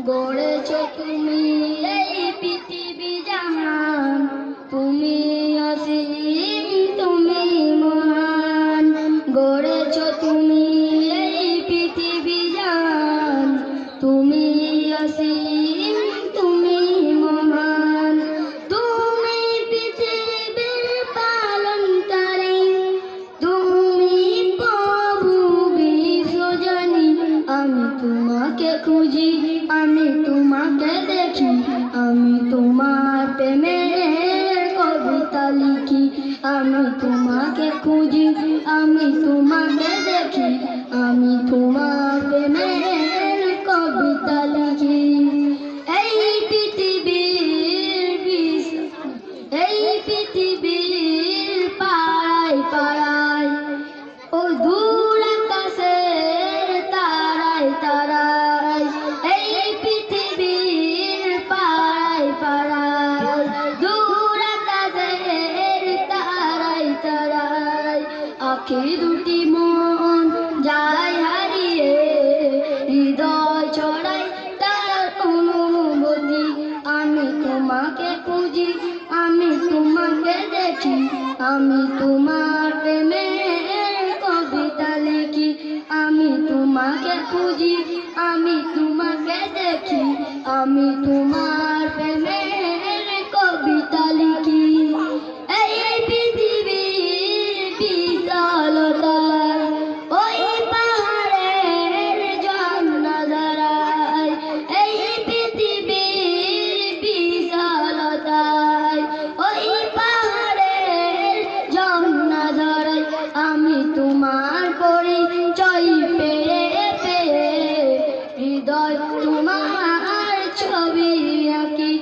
গড়েছো তুমি এই পৃথিবী জাহান, তুমি অসীম তুমি মহান। গড়েছো তুমি এই পৃথিবী জাহান, তুমি অসীম তুমি মহান। তুমি পৃথিবীর পালনকারী, তুমি প্রভু বিশ্বজনী। আমি তোমাকে খুঁজি, আমি তোমাকে দেখি, আমি তোমার প্রেমের কবিতা লিখি। আমি তোমাকে খুঁজি, আমি তোমাকে দেখি, আমি তোমার প্রেমের কবিতা লিখি। এই পৃথিবীর পাড়ায় পাড়ায়, ও দূর আকাশের তারায় তারায়। এই পৃথিবীর পাড়ায় পাড়ায়, দূর আকাশের তারায় তারায়। আঁখি দুটি মন যায় হারিয়ে, হৃদয় ছড়াই তার অনুভূতি। আমি তোমাকে খুঁজি, আমি তোমাকে দেখি, আমি তোমার প্রেমের কবিতা লিখি। আমি তোমাকে খুঁজি, আমি তোমাকে দেখি, আমি তোমার প্রেমের কবিতা লিখি। এই পৃথিবীর বিশালতায়, ওই পাহাড়ের ঝর্ণা ধারায়। এই পৃথিবীর বিশালতায়, ওই পাহাড়ের ঝর্ণা ধারায়। আমি তোমার পরিচয় পেয়ে পেয়ে, হৃদয় তোমার ছবি আঁকি।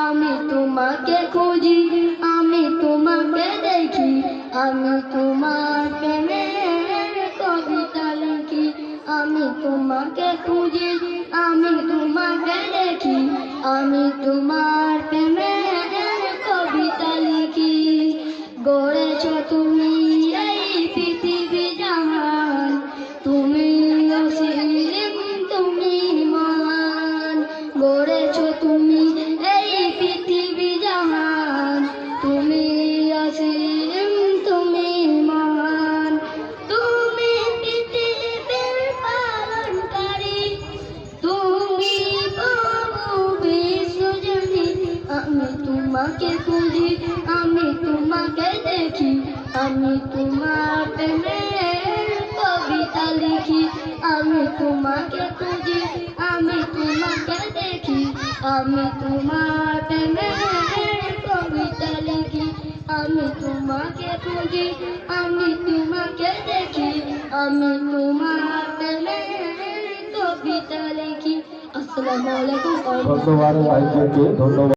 আমি তোমাকে খুঁজি, আমি তোমাকে দেখি, আমি তোমার প্রেমের কবিতা লিখি। আমি তোমাকে খুঁজি, আমি তোমাকে দেখি, আমি তোমার প্রেমের কবিতা লিখি। গড়েছো তুমি এই পৃথিবী জাহান, তুমি অসীম তুমি মহান। গড়েছো তুমি এই পৃথিবী জাহান, তুমি অসীম তুমি মহান। তুমি পৃথিবীর পালনকারী, তুমি প্রভু বিশ্বজনী। আমি তোমাকে খুঁজি, আমি তোমাকে দেখি, আমি তোমার প্রেমের কবিতা লিখি। আমি তোমাকে খুঁজি, আমি তোমাকে দেখি, আমি তোমার প্রেমের কবিতা লিখি। আমি তোমাকে খুঁজি, আমি তোমাকে দেখি, আমি তোমার প্রেমের কবিতা লিখি। আসসালামু আলাইকুম। ধন্যবাদ ভাইকে, ধন্যবাদ।